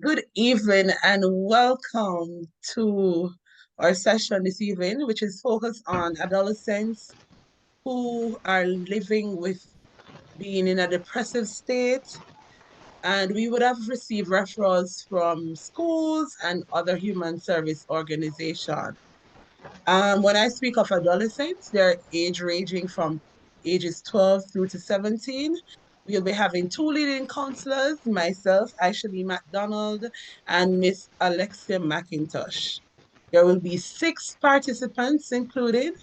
Good evening and welcome to our session this evening, which is focused on adolescents who are living with being in a depressive state. And we would have received referrals from schools and other human service organizations. When I speak of adolescents, they're age ranging from ages 12 through to 17. We'll be having two leading counselors, myself, Ishalee McDonald, and Miss Alexia McIntosh. There will be six participants included.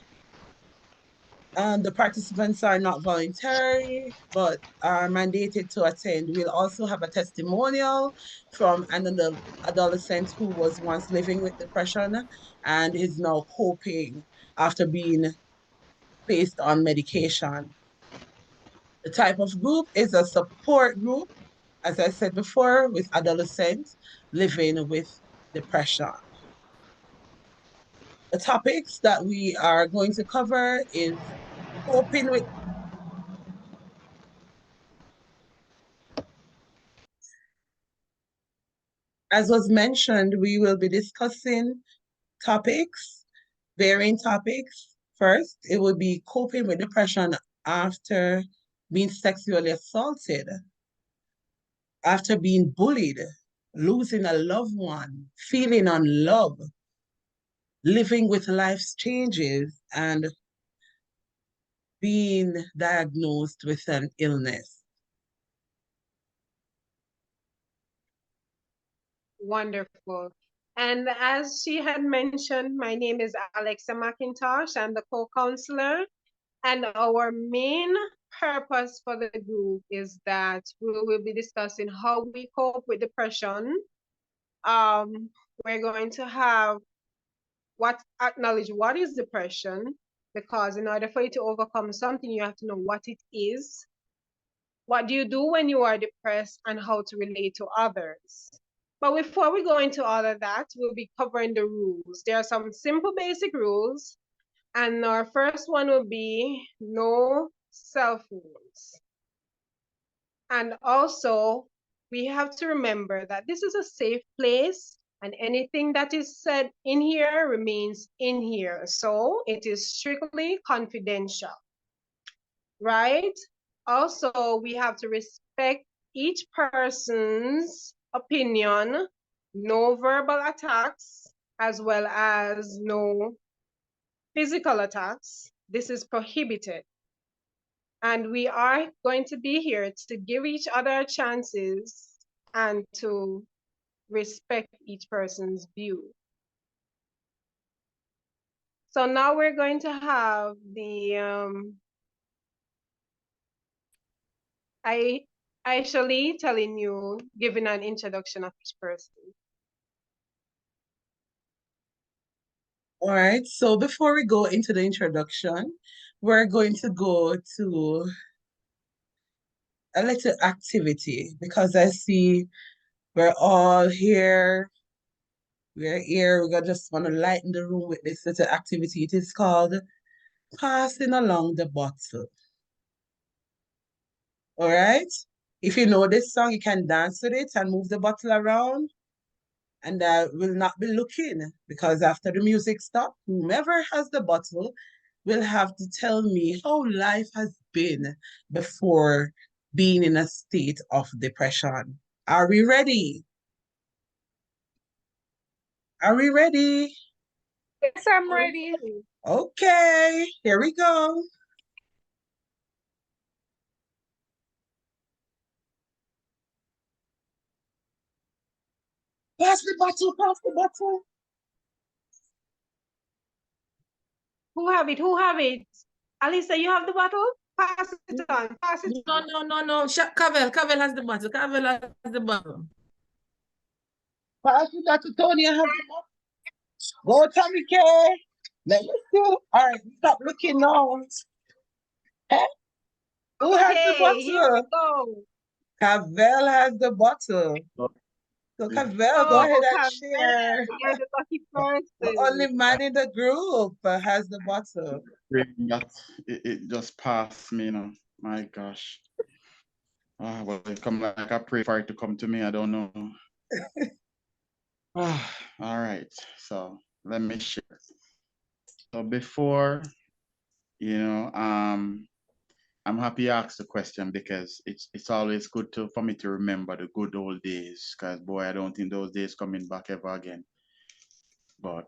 The participants are not voluntary, but are mandated to attend. We'll also have a testimonial from another adolescent who was once living with depression and is now coping after being placed on medication. The type of group is a support group, as I said before, with adolescents living with depression. The topics that we are going to cover is coping with. As was mentioned, we will be discussing topics, varying topics. First, it will be coping with depression after being sexually assaulted, after being bullied, losing a loved one, feeling unloved, living with life's changes, and being diagnosed with an illness. Wonderful. And as she had mentioned, my name is Alexia McIntosh. I'm the co-counselor. And our main purpose for the group is that we will be discussing how we cope with depression. We're going to have acknowledge what is depression, because in order for you to overcome something, you have to know what it is. What do you do when you are depressed, and how to relate to others? But before we go into all of that, we'll be covering the rules. There are some simple basic rules, and our first one will be no cell phones. And also, we have to remember that this is a safe place, and anything that is said in here remains in here. So it is strictly confidential, right? Also, we have to respect each person's opinion, no verbal attacks, as well as no physical attacks. This is prohibited. And we are going to be here to give each other chances and to respect each person's view. So now we're going to have the Ishalee telling you, giving an introduction of each person. All right, so before we go into the introduction, we're going to go to a little activity because I see we're all here. We're here. We're gonna just want to lighten the room with this little activity. It is called passing along the bottle. All right. If you know this song, you can dance with it and move the bottle around. And I will not be looking because after the music stops, whomever has the bottle will have to tell me how life has been before being in a state of depression. Are we ready? Are we ready? Yes, I'm ready. Okay, here we go. Pass the bottle, pass the bottle. Who have it? Who have it? Alisa, you have the bottle? Pass it on. Pass it on. No. Cavell has the bottle. Cavell has the bottle. Pass the bottle, Tony. I have the bottle. Go, Tommy K. Let me see. All right, stop looking now. Eh? Who has the Okay, here we bottle? go. Cavell has the bottle. So Cavell, go ahead and Cavell, share. you're the lucky The person. only man in the group has the bottle. That it just passed me, you know. My gosh. Well, it come like I pray for it to come to me. I don't know. All right. So let me share. So before, you know, I'm happy you asked the question because it's always good for me to remember the good old days. Because boy, I don't think those days coming back ever again. But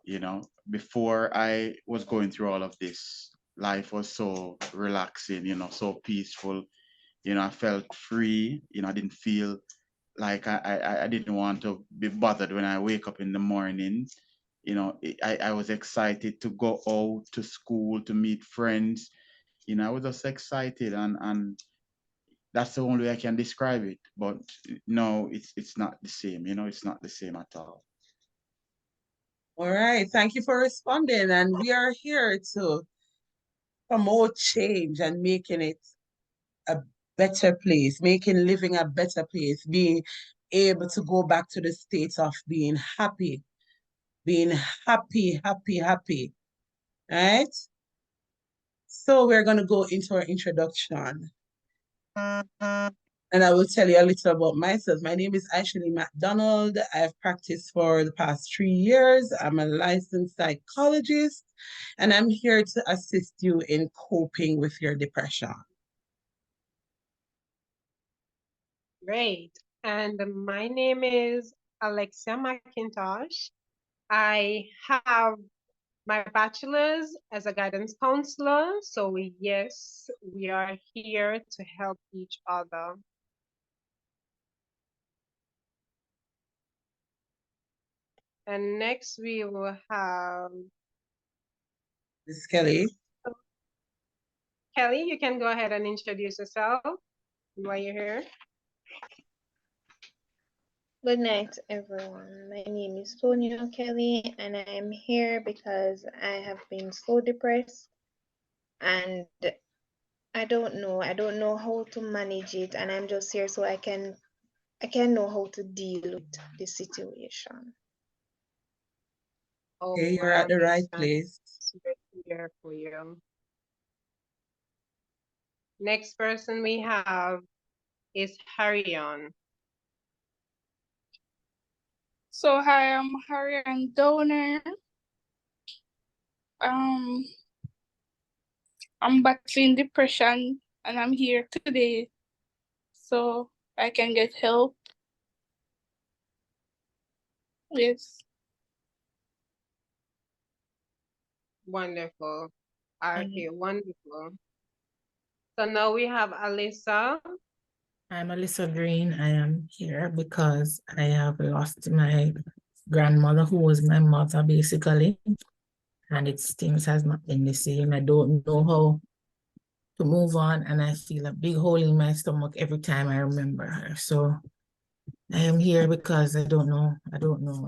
before I was going through all of this, life was so relaxing, so peaceful. I felt free. I didn't feel like I didn't want to be bothered when I wake up in the morning. I was excited to go out to school to meet friends. I was just excited, and that's the only way I can describe it. But no, it's not the same. It's not the same at all. All right. Thank you for responding. And we are here to promote change and making it a better place, making living a better place, being able to go back to the state of being happy, happy, happy. Right? So we're going to go into our introduction. And I will tell you a little about myself. My name is Ishalee McDonald. I've practiced for the past 3 years. I'm a licensed psychologist, and I'm here to assist you in coping with your depression. Great. And my name is Alexia McIntosh. I have my bachelor's as a guidance counselor. So yes, we are here to help each other. And next we will have Miss Kelly. Kelly. You can go ahead and introduce yourself while you're here. Good night, everyone. My name is Sonia Kelly, and I am here because I have been so depressed, and I don't know. I don't know how to manage it, and I'm just here so I can know how to deal with the situation. Okay, Oh, you're I at the right understand. place. We're here for you. Next person we have is Harryon. So hi, I'm Harryon Donor. Um, I'm battling depression, and I'm here today so I can get help. Yes. Wonderful. Okay, wonderful. So now we have Alyssa. I'm Alyssa Green. I am here because I have lost my grandmother, who was my mother, basically. And things has not been the same. I don't know how to move on, and I feel a big hole in my stomach every time I remember her. So I am here because I don't know.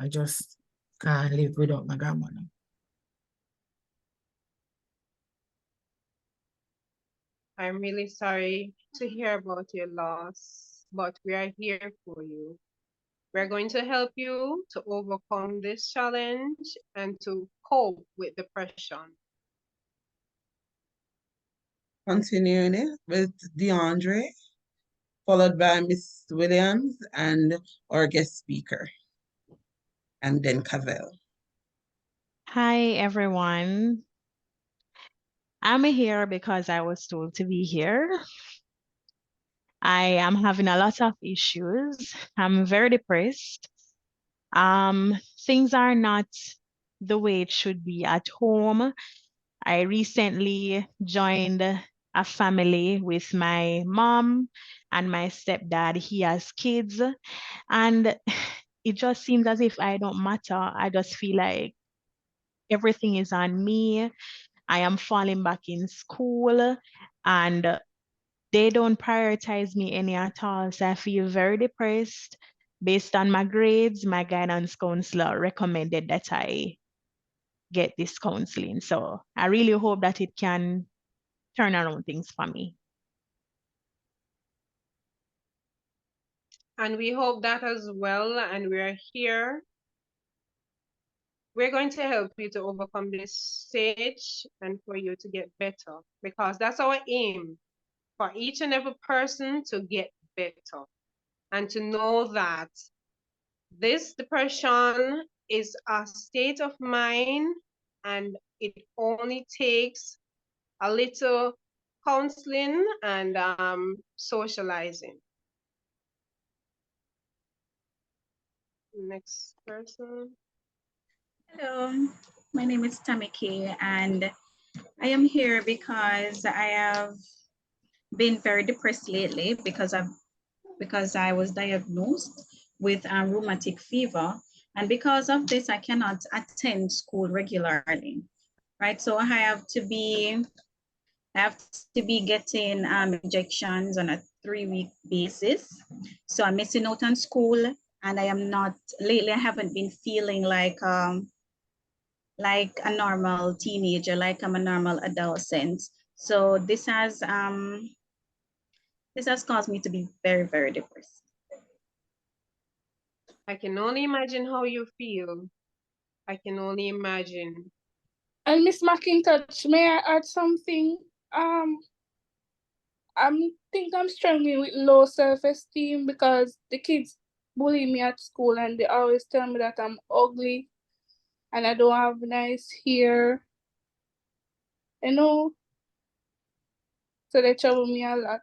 I just can't live without my grandmother. I'm really sorry to hear about your loss, but we are here for you. We're going to help you to overcome this challenge and to cope with depression. Continuing it with DeAndre, followed by Miss Williams and our guest speaker, and then Cavell. Hi, everyone. I'm here because I was told to be here. I am having a lot of issues. I'm very depressed. Things are not the way it should be at home. I recently joined a family with my mom and my stepdad. He has kids, and it just seems as if I don't matter. I just feel like everything is on me. I am falling back in school, and they don't prioritize me any at all. So I feel very depressed. Based on my grades, my guidance counselor recommended that I get this counseling. So I really hope that it can turn around things for me. And we hope that as well. And we are here. We're going to help you to overcome this stage and for you to get better, because that's our aim, for each and every person to get better and to know that This depression is a state of mind, and it only takes a little counseling and socializing. Next person. Hello, my name is Tamiki, and I am here because I have been very depressed lately because I was diagnosed with a rheumatic fever, and because of this, I cannot attend school regularly. Right, so I have to be getting injections on a 3-week basis. So I'm missing out on school, and I am not lately. I haven't been feeling like a normal teenager, like I'm a normal adolescent. So this has caused me to be very, very depressed. I can only imagine how you feel. I can only imagine. And Miss McIntosh, may I add something? I think I'm struggling with low self-esteem because the kids bully me at school and they always tell me that I'm ugly and I don't have nice hair. You know, so they trouble me a lot.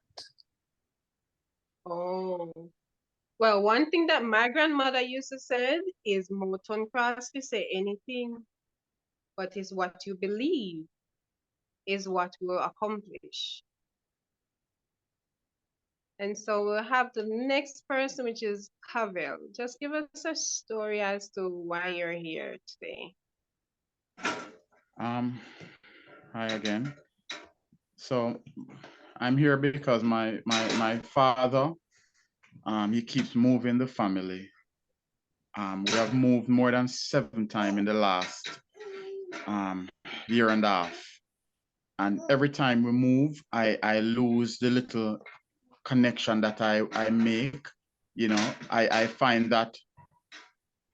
Oh. Well, one thing that my grandmother used to say is moton cross to say anything, but is what you believe is what will accomplish. And so we'll have the next person, which is Havel. Just give us a story as to why you're here today. Hi again. So I'm here because my father, he keeps moving the family. We have moved more than 7 times in the last year and a half. And every time we move, I lose the little connection that I make. You know, I find that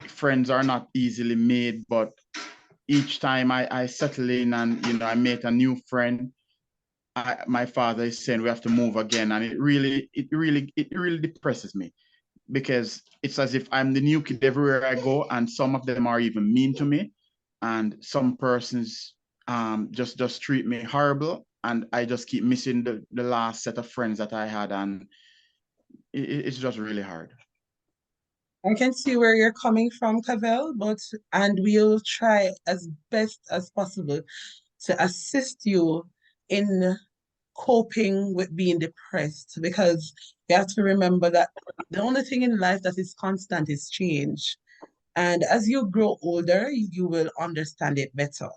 friends are not easily made, but each time I settle in and, you know, I make a new friend, my father is saying we have to move again. And it really depresses me, because it's as if I'm the new kid everywhere I go, and some of them are even mean to me, and some persons just treat me horrible, and I just keep missing the last set of friends that I had, and it's just really hard. I can see where you're coming from, Cavell, and we'll try as best as possible to assist you in coping with being depressed, because you have to remember that the only thing in life that is constant is change. And as you grow older, you will understand it better.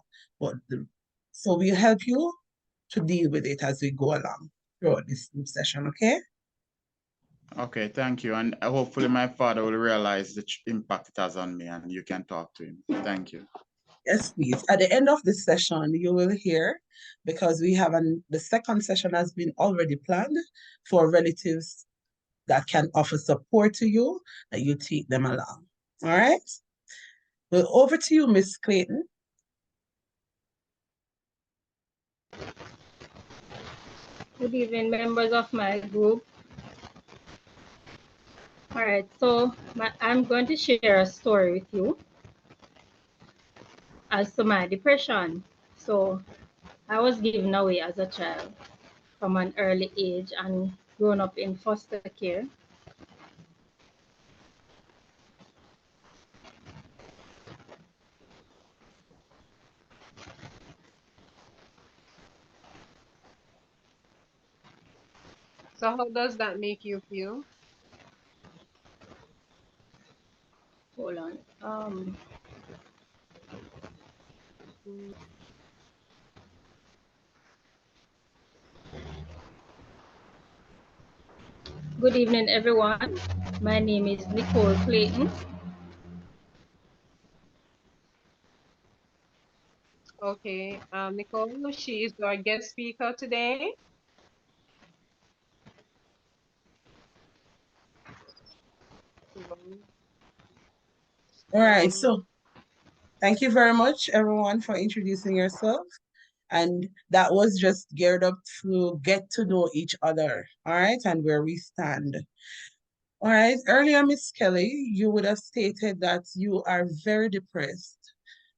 So we'll help you to deal with it as we go along throughout this session, okay? Okay, thank you. And hopefully my father will realize the impact it has on me, and you can talk to him. Thank you. Yes, please. At the end of this session, you will hear, because we have the second session has been already planned for relatives that can offer support to you, that you take them along. All right? Well, over to you, Miss Clayton. Good evening, members of my group. All right, so I'm going to share a story with you as to my depression. So I was given away as a child from an early age and grown up in foster care. So how does that make you feel? Hold on. Mm. Good evening, everyone. My name is Nicole Clayton. Okay, Nicole, she is our guest speaker today. All right, Um, so thank you very much, everyone, for introducing yourself. And that was just geared up to get to know each other, all right, and where we stand. All right. Earlier, Miss Kelly, you would have stated that you are very depressed.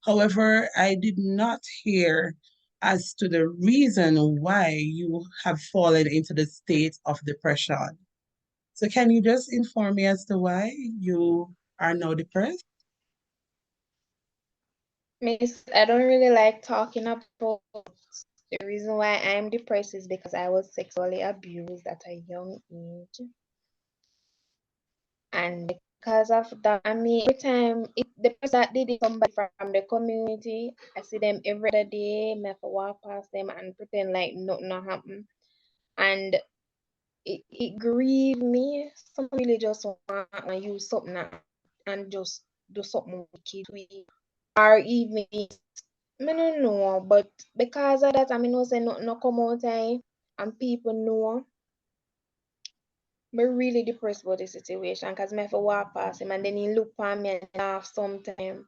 However, I did not hear as to the reason why you have fallen into the state of depression. So can you just inform me as to why you are now depressed? Miss, I don't really like talking about the reason why I'm depressed is because I was sexually abused at a young age. And because of that, I mean, every time the person that did it, somebody from the community, I see them every other day, I have to walk past them and pretend like nothing not happened. And it grieved me. Some really just want to use something and just do something wicked with it. Or even, I don't know, but because of that, I mean, no say nothing no come out and people know. Me really depressed about the situation because me have to walk past him and then he look at me and laugh sometime.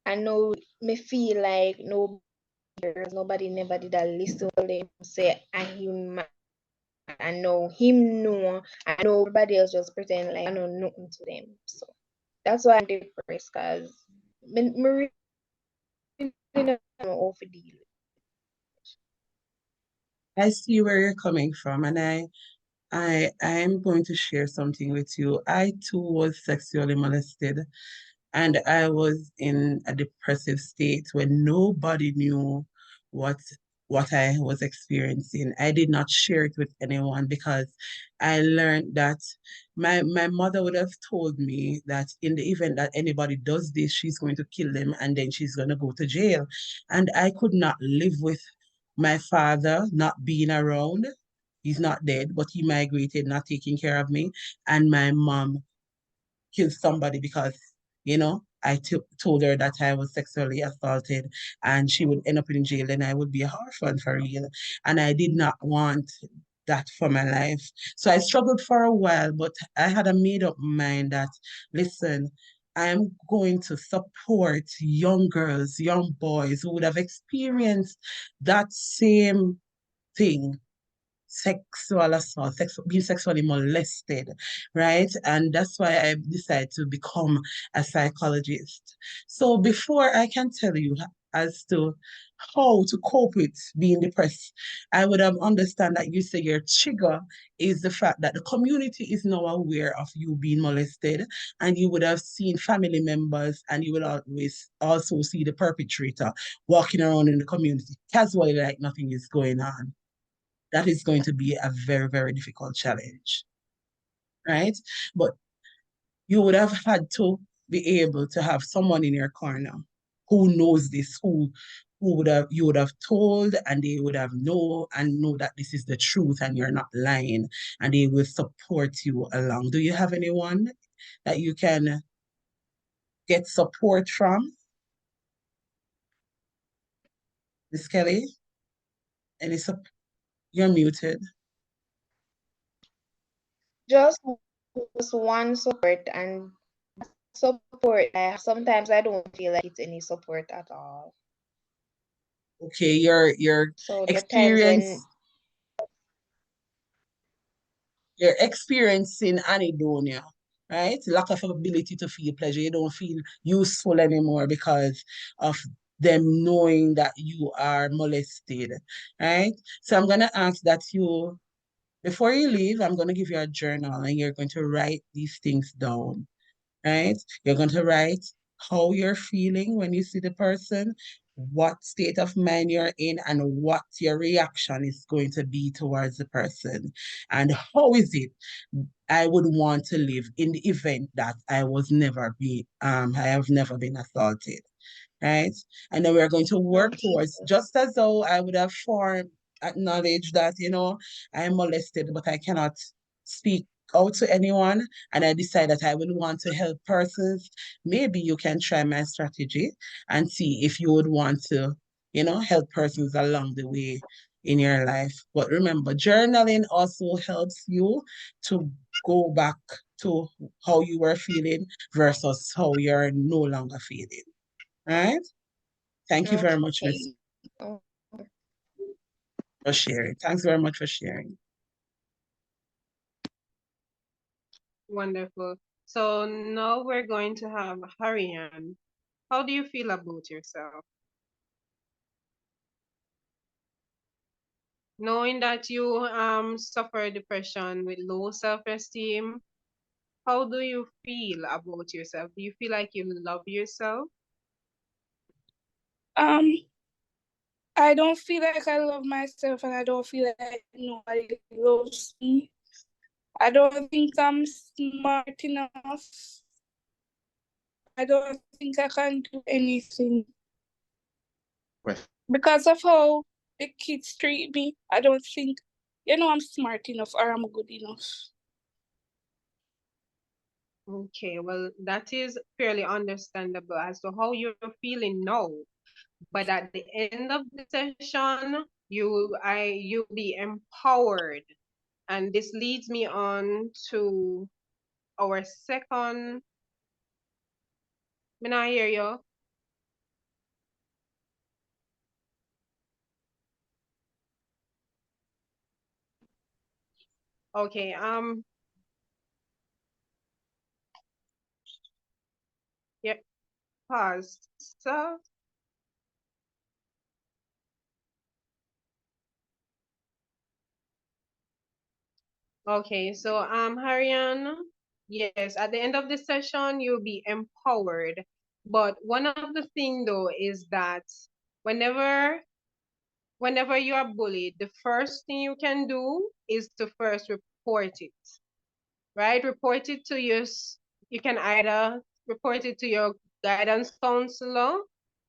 I know me feel like nobody never did a listen to him say I him I know him know I know everybody else just pretend like I know nothing to them. So that's why I'm depressed because me really don't know how to deal. I see where you're coming from, and I am going to share something with you. I too was sexually molested, and I was in a depressive state when nobody knew what what I was experiencing. I did not share it with anyone because I learned that my mother would have told me that in the event that anybody does this, she's going to kill them and then she's going to go to jail. And I could not live with my father not being around. He's not dead, but he migrated, not taking care of me. And my mom killed somebody because, told her that I was sexually assaulted and she would end up in jail and I would be a orphan for real. And I did not want that for my life. So I struggled for a while, but I had a made up mind that, listen, I'm going to support young girls, young boys who would have experienced that same thing, sexual assault, being sexually molested, right? And that's why I decided to become a psychologist. So before I can tell you as to how to cope with being depressed, I would have understand that you say your trigger is the fact that the community is now aware of you being molested, and you would have seen family members, and you would always also see the perpetrator walking around in the community casually like nothing is going on. That is going to be a very, very difficult challenge, right? But you would have had to be able to have someone in your corner who knows this, who would have you would have told, and they would have know that this is the truth and you're not lying, and they will support you along. Do you have anyone that you can get support from, Miss Kelly? Any support? You're muted. Just one support and support I have sometimes I don't feel like it's any support at all. Okay, your So the times when experience you're experiencing anhedonia, right? Lack of ability to feel pleasure. You don't feel useful anymore because of them knowing that you are molested, right? So I'm gonna ask that you, before you leave, I'm gonna give you a journal and you're going to write these things down, right? You're going to write how you're feeling when you see the person, what state of mind you're in, and what your reaction is going to be towards the person. And how is it I would want to live in the event that I have never been assaulted, right? And then we're going to work okay, towards, just as though I would have formed acknowledged that, I am molested, but I cannot speak out to anyone. And I decide that I would want to help persons. Maybe you can try my strategy and see if you would want to, help persons along the way in your life. But remember, journaling also helps you to go back to how you were feeling versus how you're no longer feeling. All right. Thank you very much, Miss, okay. Oh, for sharing. Thanks very much for sharing. Wonderful. So now we're going to have Harian. How do you feel about yourself? Knowing that you suffer depression with low self-esteem, how do you feel about yourself? Do you feel like you love yourself? Um, I don't feel like I love myself, and I don't feel like nobody loves me. I don't think I'm smart enough. I don't think I can do anything. Question. Because of how the kids treat me, I don't think, I'm smart enough or I'm good enough. Okay, well, that is fairly understandable as to how you're feeling now. But at the end of the session, you'll be empowered. And this leads me on to our second. May I hear you? Okay, yeah, pause. So, okay, so Harian, yes, at the end of the session, you'll be empowered. But one of the thing though is that whenever whenever you are bullied, the first thing you can do is to first report it, right? Report it to you can either report it to your guidance counselor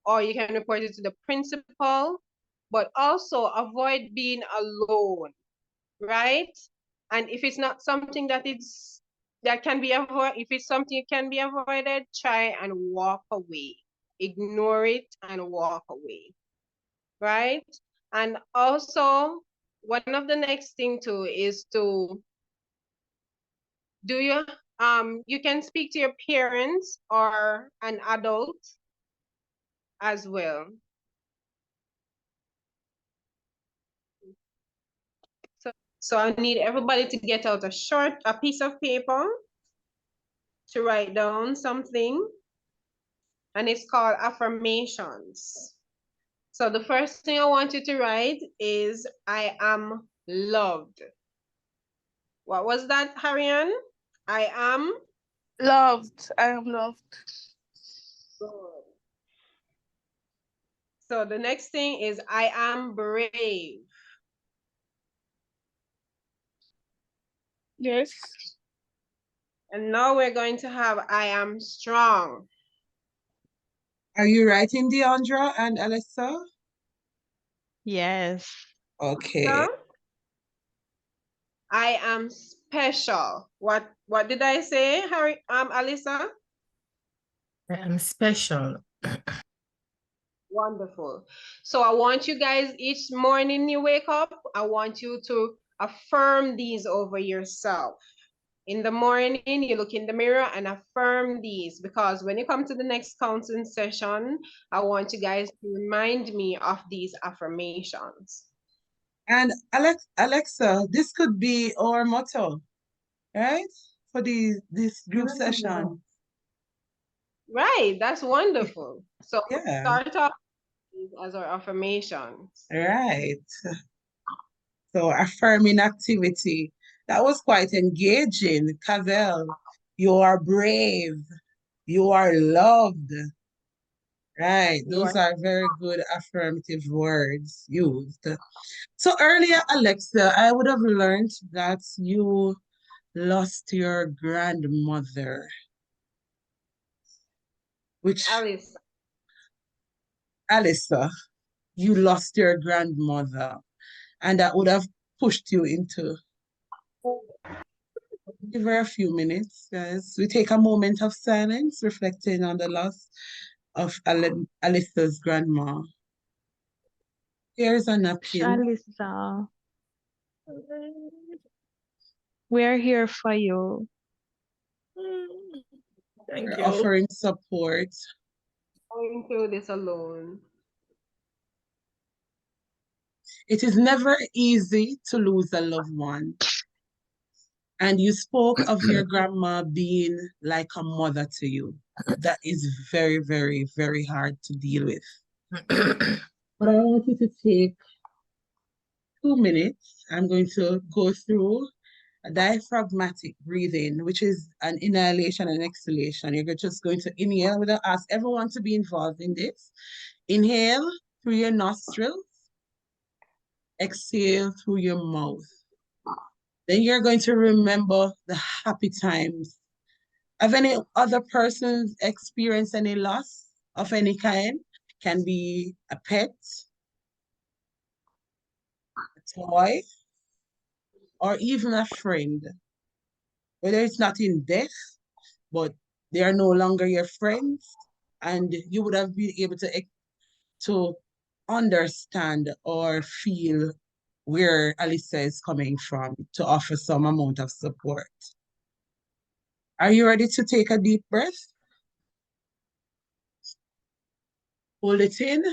or you can report it to the principal, but also avoid being alone, right? And if it's not something that can be avoided, if it's something that can be avoided, try and walk away. Ignore it and walk away, right? And also, one of the next thing too is to do you can speak to your parents or an adult as well. So I need everybody to get out a piece of paper to write down something, and it's called affirmations. So the first thing I want you to write is I am loved. What was that, Harian? I am Loved. I am loved. good. So the next thing is I am brave. Yes. And now we're going to have I am strong. Are you writing, Deandra and Alyssa? Yes. Okay. I am special. What did I say, Alyssa? I am special. Wonderful. So I want you guys, each morning you wake up, I want you to affirm these over yourself. In the morning, you look in the mirror and affirm these, because when you come to the next counseling session, I want you guys to remind me of these affirmations. And Alexa, this could be our motto, right? For this group session. Right, that's wonderful. So Yeah, start off as our affirmations. right. So affirming activity. That was quite engaging. Cavell, you are brave. You are loved. Right. You Those are are very good affirmative words used. So earlier, Alexa, I would have learned that you lost your grandmother, which, Alice. Alyssa, you lost your grandmother, and that would have pushed you into. Give her a few minutes, guys. We take a moment of silence, reflecting on the loss of Alyssa's grandma. Here's a napkin. Shalisa, we're here for you. Thank We're you. offering support. Going through this alone. It is never easy to lose a loved one. And you spoke of your grandma being like a mother to you. That is very, very, very hard to deal with. But I want you to take 2 minutes. I'm going to go through a diaphragmatic breathing, which is an inhalation and exhalation. You're just going to inhale. We're going to ask everyone to be involved in this. Inhale through your nostrils. Exhale through your mouth. Then you're going to remember the happy times. Have any other persons experienced any loss of any kind? Can be a pet, a toy, or even a friend. Whether it's not in death, but they are no longer your friends, and you would have been able to understand or feel where Alisa is coming from to offer some amount of support. Are you ready to take a deep breath? Hold it in,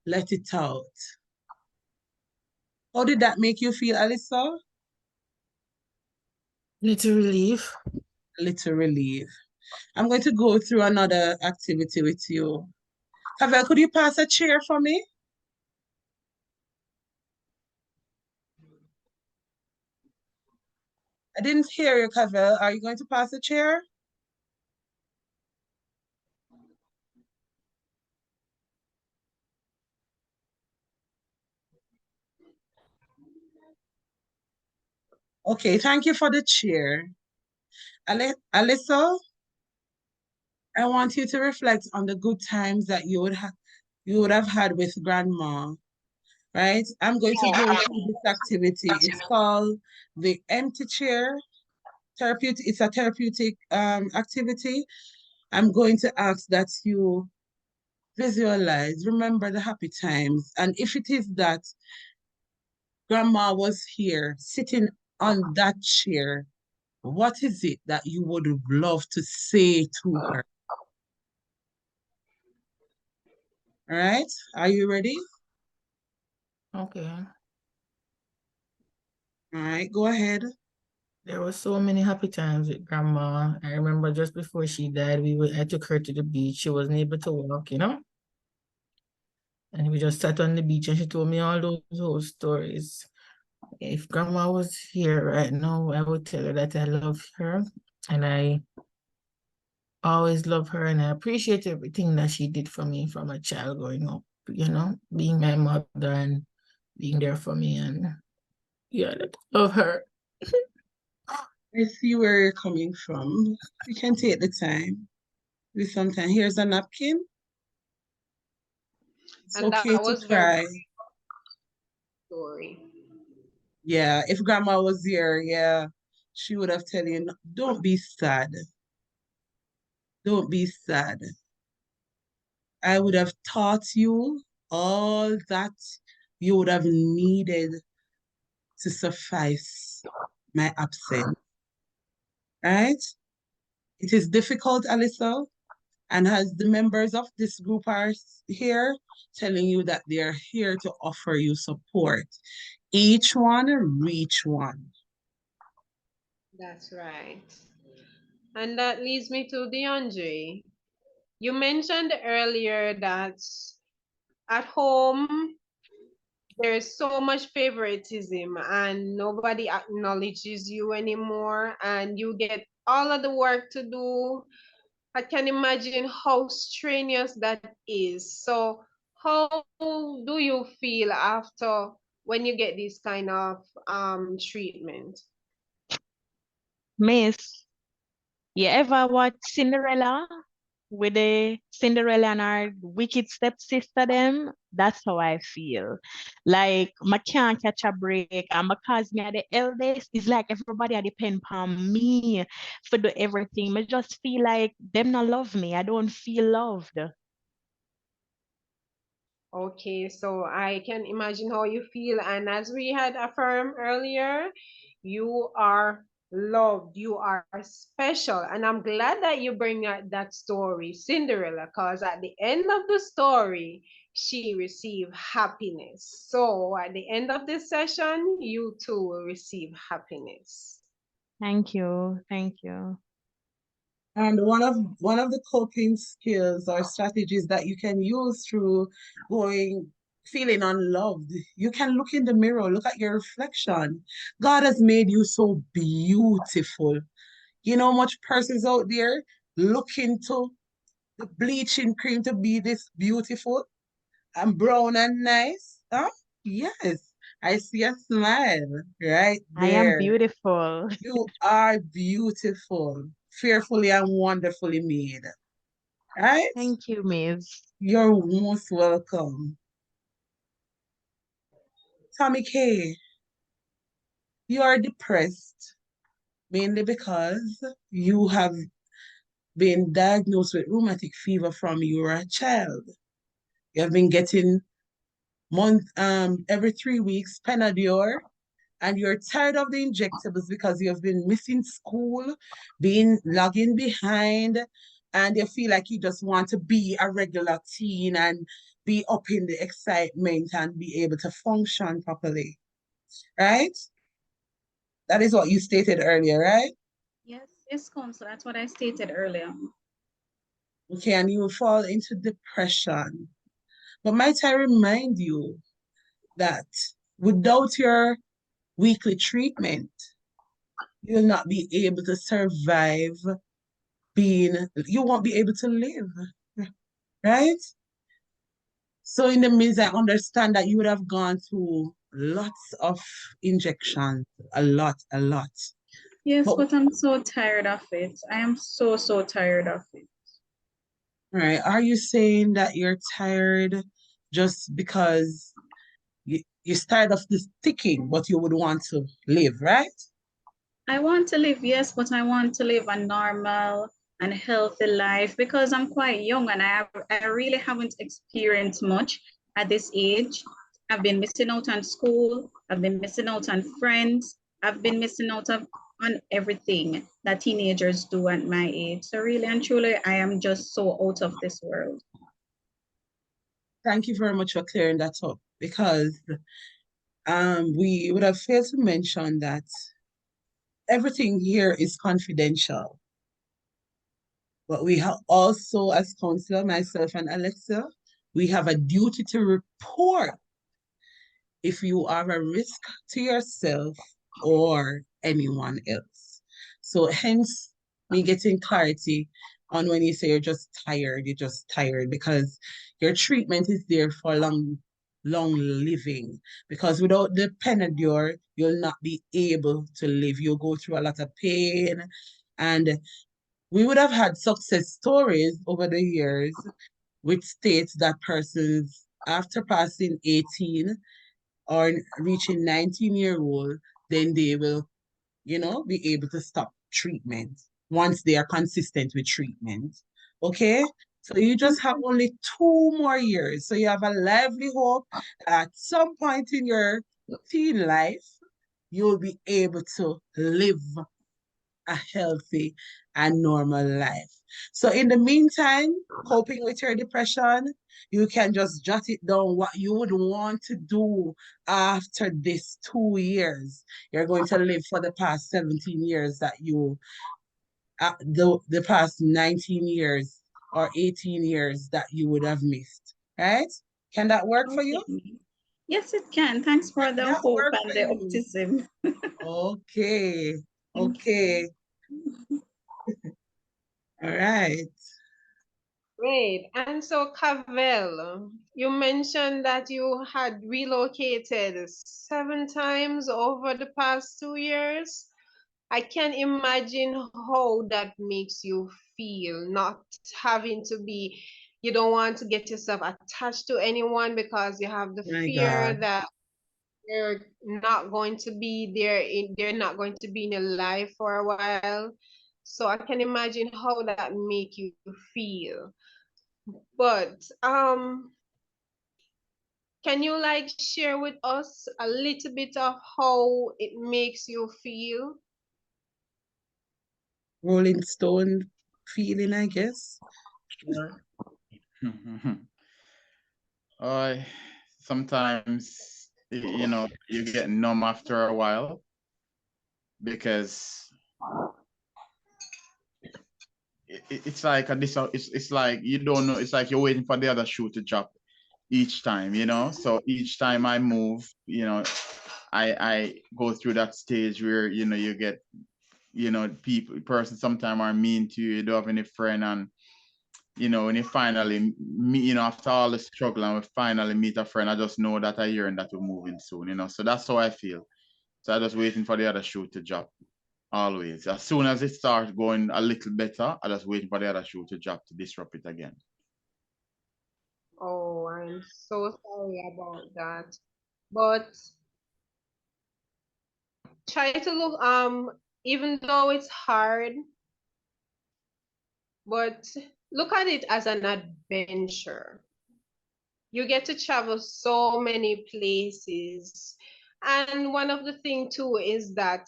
let it out. How did that make you feel, Alisa? Little relief. Little relief. I'm going to go through another activity with you. Pavel, could you pass a chair for me? I didn't hear you, Pavel. Are you going to pass a chair? Okay, thank you for the chair. Alyssa, I want you to reflect on the good times that you would have had with grandma, right? I'm going to go through this activity. It's called the empty chair therapeutic. It's a therapeutic activity. I'm going to ask that you visualize, remember the happy times. And if it is that grandma was here sitting on that chair, what is it that you would love to say to her? All right, are you ready? Okay. All right, go ahead. There were so many happy times with grandma. I remember just before she died, I took her to the beach. She wasn't able to walk, And we just sat on the beach and she told me all those old stories. If grandma was here right now, I would tell her that I love her and I always love her and I appreciate everything that she did for me from a child growing up, being my mother and being there for me and yeah, I love her. I see where you're coming from. You can take the time. With some time. Here's a napkin. It's And that okay to was very cry. story. Yeah, if grandma was here, yeah, she would have tell you, don't be sad. Don't be sad. I would have taught you all that you would have needed to suffice my absence. Right? It is difficult, Alyssa, and as the members of this group are here, telling you that they are here to offer you support. Each one reach one. That's right. And that leads me to DeAndre. You mentioned earlier that at home there's so much favoritism and nobody acknowledges you anymore and you get all of the work to do. I can imagine how strenuous that is. So how do you feel after when you get this kind of treatment? Miss, you ever watch Cinderella with the Cinderella and her wicked stepsister them? That's how I feel. Like I can't catch a break. And because me are the eldest, it's like everybody a depend on me for do everything. I just feel like them not love me. I don't feel loved. Okay, so I can imagine how you feel. And as we had affirmed earlier, you are loved, you are special. And I'm glad that you bring out that story, Cinderella, because at the end of the story, she received happiness. So at the end of this session, you too will receive happiness. Thank you. Thank you. And one of the coping skills or strategies that you can use through feeling unloved, you can look in the mirror, look at your reflection. God has made you so beautiful. You know, much persons out there looking to the bleaching cream to be this beautiful and brown and nice. Huh? Yes, I see a smile right I am there. beautiful. You are beautiful, fearfully and wonderfully made. Right? Thank you, Miss. You're most welcome. Tommy K, you are depressed mainly because you have been diagnosed with rheumatic fever from you were a child. You have been getting every 3 weeks Panadol, and you're tired of the injectables because you have been missing school, being lagging behind, and you feel like you just want to be a regular teen and be up in the excitement and be able to function properly, right? That is what you stated earlier, right? Yes, yes, Council. That's what I stated earlier. Okay, and you will fall into depression. But might I remind you that without your weekly treatment, you will not be able to survive you won't be able to live, right? So in the means, I understand that you would have gone through lots of injections, a lot, a lot. Yes, But but I'm so tired of it. I am so, so tired of it. right, are you saying that you're tired just because you're tired of this ticking, but you would want to live, right? I want to live, yes, but I want to live a normal and healthy life because I'm quite young and I really haven't experienced much at this age. I've been missing out on school, I've been missing out on friends, I've been missing out on everything that teenagers do at my age. So really and truly, I am just so out of this world. Thank you very much for clearing that up because we would have failed to mention that everything here is confidential. But we have also, as counselor, myself and Alexia, we have a duty to report if you are a risk to yourself or anyone else. So hence me getting clarity on when you say you're just tired because your treatment is there for long living. Because without the Panadol, you'll not be able to live. You'll go through a lot of pain. And we would have had success stories over the years which states that persons after passing 18 or reaching 19-year-old, then they will, be able to stop treatment once they are consistent with treatment. Okay? So you just have only 2 more years. So you have a lively hope that at some point in your teen life, you'll be able to live a healthy and normal life. So in the meantime, coping with your depression, you can just jot it down what you would want to do after this 2 years. You're going to live for the past 17 years that the past 19 years or 18 years that you would have missed. Right? Can that work for you? Okay. Yes, it can. Thanks for the That hope work and for the you. optimism. Okay. Thank Okay. All right. Great. And so, Cavell, you mentioned that you had relocated 7 times over the past 2 years. I can imagine how that makes you feel, not having to be, you don't want to get yourself attached to anyone because you have the My fear God. that they're not going to be there they're not going to be in your life for a while. So I can imagine how that make you feel. But can you like share with us a little bit of how it makes you feel? Rolling Stone feeling, I guess. Or I sometimes you get numb after a while because it's like it's like you don't know. It's like you're waiting for the other shoe to drop each time, you know. So each time I move, you know, I go through that stage where you know you get, you know, person sometimes are mean to you. You don't have any friend, and you know when you finally meet, you know, after all the struggle and we finally meet a friend, I just know that I hear and that we're moving soon, you know. So that's how I feel. So I'm just waiting for the other shoe to drop. Always. As soon as it starts going a little better, I just waiting for the other shoe to drop to disrupt it again. Oh, I'm so sorry about that. But try to look, even though it's hard, but look at it as an adventure. You get to travel so many places. And one of the thing too is that,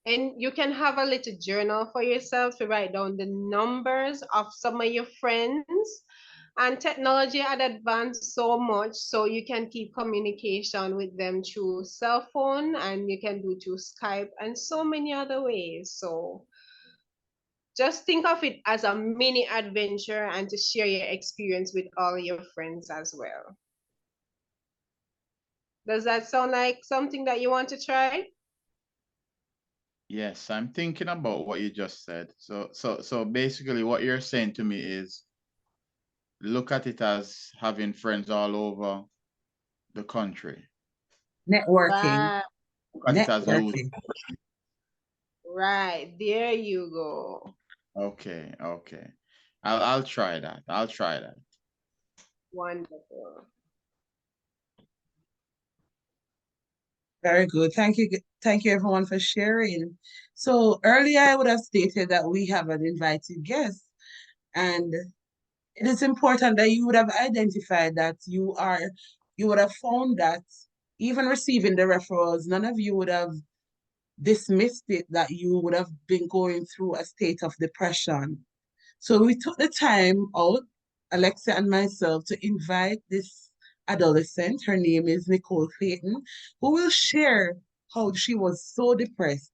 and you can have a little journal for yourself to write down the numbers of some of your friends. And technology had advanced so much, so you can keep communication with them through cell phone, and you can do through Skype and so many other ways. So just think of it as a mini adventure and to share your experience with all your friends as well. Does that sound like something that you want to try? Yes, I'm thinking about what you just said. So basically what you're saying to me is look at it as having friends all over the country. Networking. Right, Look at it as losing. Networking. right. There you go. Okay, okay. I'll try that. I'll try that. Wonderful. Very good. Thank you. Thank you everyone for sharing. So earlier I would have stated that we have an invited guest, and it is important that you would have identified that you would have found that even receiving the referrals, none of you would have dismissed it that you would have been going through a state of depression. So we took the time out, Alexia and myself, to invite this adolescent. Her name is Nicole Clayton, who will share how she was so depressed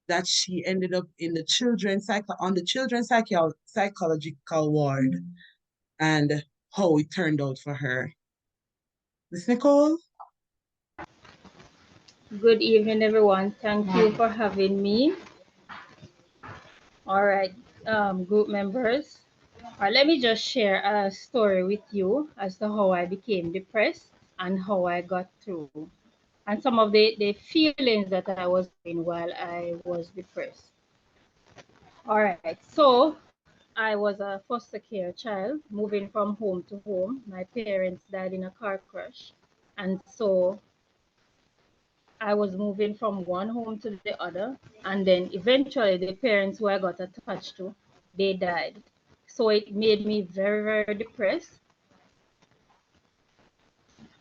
that she ended up in the on the children's psychological ward, and how it turned out for her. Miss Nicole? Good evening, everyone. Thank you for having me. All right, group members. Let me just share a story with you as to how I became depressed and how I got through, and some of the feelings that I was having while I was depressed. All right, so I was a foster care child moving from home to home. My parents died in a car crash, and so I was moving from one home to the other, and then eventually the parents who I got attached to, they died. So it made me very, very depressed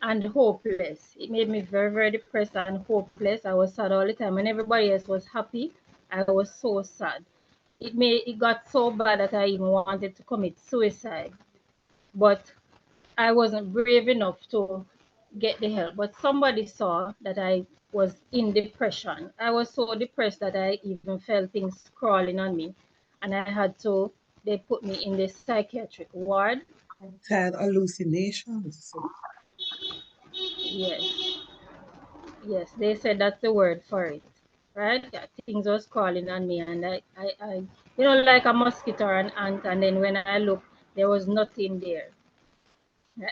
and hopeless. It made me very, very depressed and hopeless. I was sad all the time. When everybody else was happy, I was so sad. It got so bad that I even wanted to commit suicide. But I wasn't brave enough to get the help. But somebody saw that I was in depression. I was so depressed that I even felt things crawling on me. And I had to, they put me in the psychiatric ward. Had hallucinations. Yes, yes, they said that's the word for it. Right? Yeah, things was crawling on me, and you know, like a mosquito or an ant, and then when I looked, there was nothing there.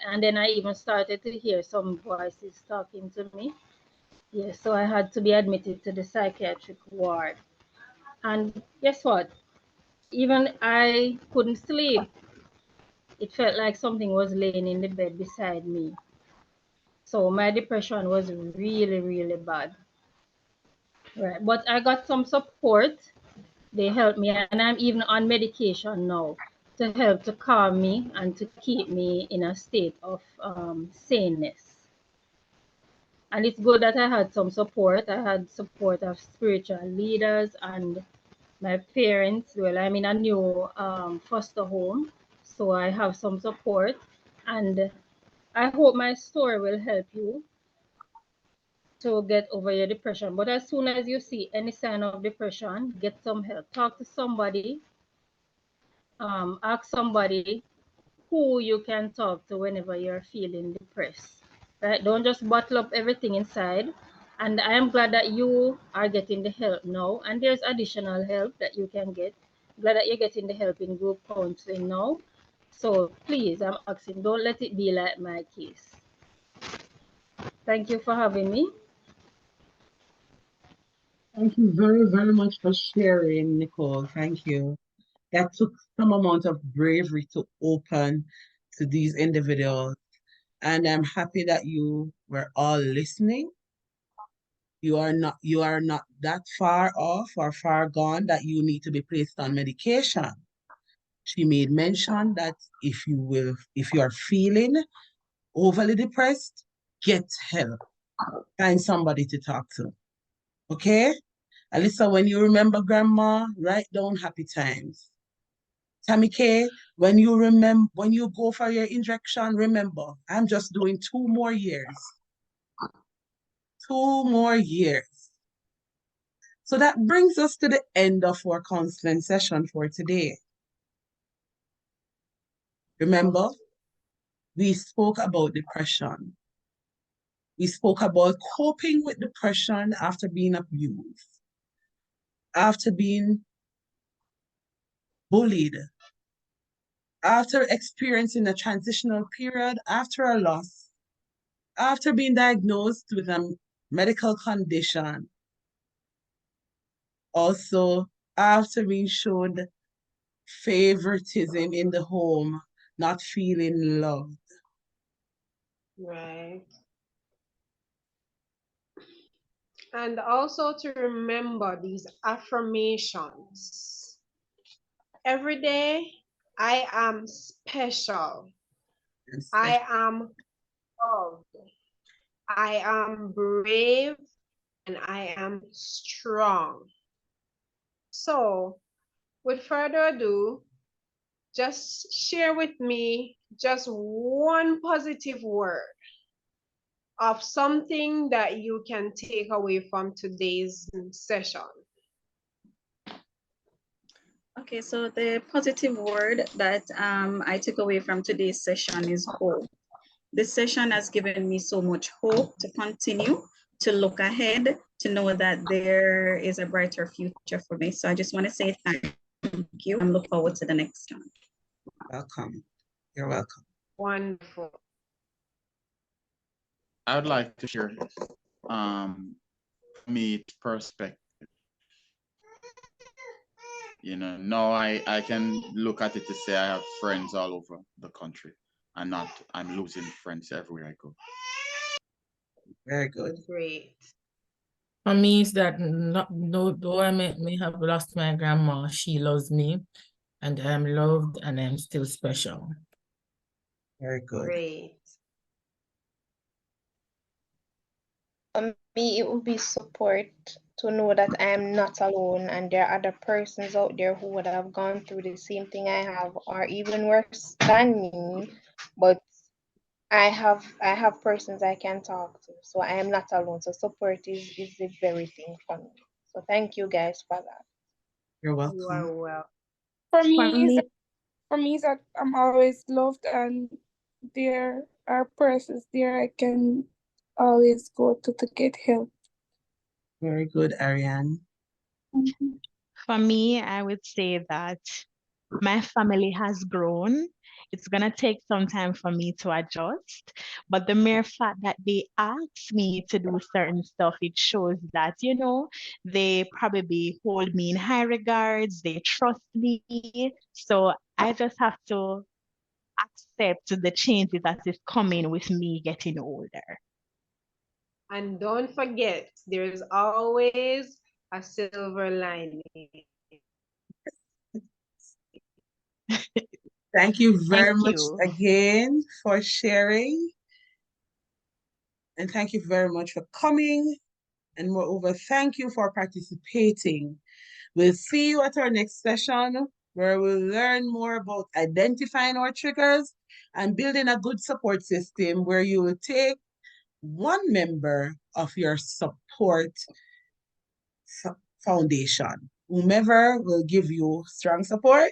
And then I even started to hear some voices talking to me. Yes, so I had to be admitted to the psychiatric ward. And guess what? Even I couldn't sleep. It felt like something was laying in the bed beside me. So my depression was really, really bad. Right. But I got some support. They helped me, and I'm even on medication now to help to calm me and to keep me in a state of saneness. And it's good that I had some support. I had support of spiritual leaders and my parents. Well, I'm in a new foster home, so I have some support. And I hope my story will help you to get over your depression. But as soon as you see any sign of depression, get some help. Talk to somebody. Ask somebody who you can talk to whenever you're feeling depressed. Right? Don't just bottle up everything inside. And I am glad that you are getting the help now. And there's additional help that you can get. Glad that you're getting the help in group counseling now. So please, I'm asking, don't let it be like my case. Thank you for having me. Thank you very, very much for sharing, Nicole. Thank you. That took some amount of bravery to open to these individuals. And I'm happy that you were all listening. You are not that far off or far gone that you need to be placed on medication. She made mention that if you are feeling overly depressed, get help. Find somebody to talk to. Okay? Alyssa, when you remember grandma, write down happy times. Tammy K, when you go for your injection, remember, I'm just doing 2 more years. 2 more years. So that brings us to the end of our counseling session for today. Remember, we spoke about depression. We spoke about coping with depression after being abused, after being bullied, after experiencing a transitional period, after a loss, after being diagnosed with a medical condition, also after being shown favoritism in the home, not feeling loved. Right. And also to remember these affirmations. Every day, I am special. I am loved. I am brave and I am strong. So, with further ado, just share with me just one positive word of something that you can take away from today's session. Okay, so the positive word that I took away from today's session is hope. This session has given me so much hope to continue, to look ahead, to know that there is a brighter future for me. So I just want to say thank you and look forward to the next one. Welcome. You're welcome. Wonderful. I would like to share me perspective. You know, now I can look at it to say I have friends all over the country and not I'm losing friends everywhere I go. Very good. Great. For me, it's that though I may have lost my grandma, she loves me, and I am loved, and I am still special. Very good. Great. For me, it would be support to know that I am not alone and there are other persons out there who would have gone through the same thing I have or even worse than me, but I have persons I can talk to, so I am not alone. So support is the very thing for me. So thank you guys for that. You're You are welcome. well. For For me, me, is that I'm always loved and there are persons there I can always go to get help. Very good, Ariane. Mhm. for me, I would say that my family has grown. It's going to take some time for me to adjust. But the mere fact that they ask me to do certain stuff, it shows that, you know, they probably hold me in high regards, they trust me. So I just have to accept the changes that is coming with me getting older. And don't forget, there's always a silver lining. Thank you very Thank much you. again for sharing. And thank you very much for coming. And moreover, thank you for participating. We'll see you at our next session where we'll learn more about identifying our triggers and building a good support system where you will take one member of your support foundation. Whomever will give you strong support,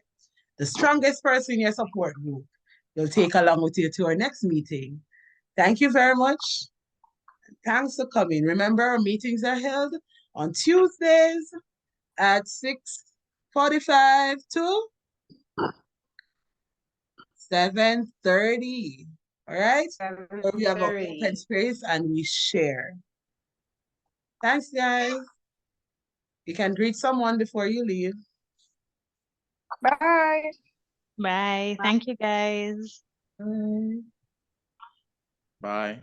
the strongest person in your support group, you'll take along with you to our next meeting. Thank you very much. Thanks for coming. Remember, our meetings are held on Tuesdays at 6:45 to 7:30. All right? Where we have an open space and we share. Thanks, guys. You can greet someone before you leave. Bye. Bye. Thank you, guys. Bye. Bye.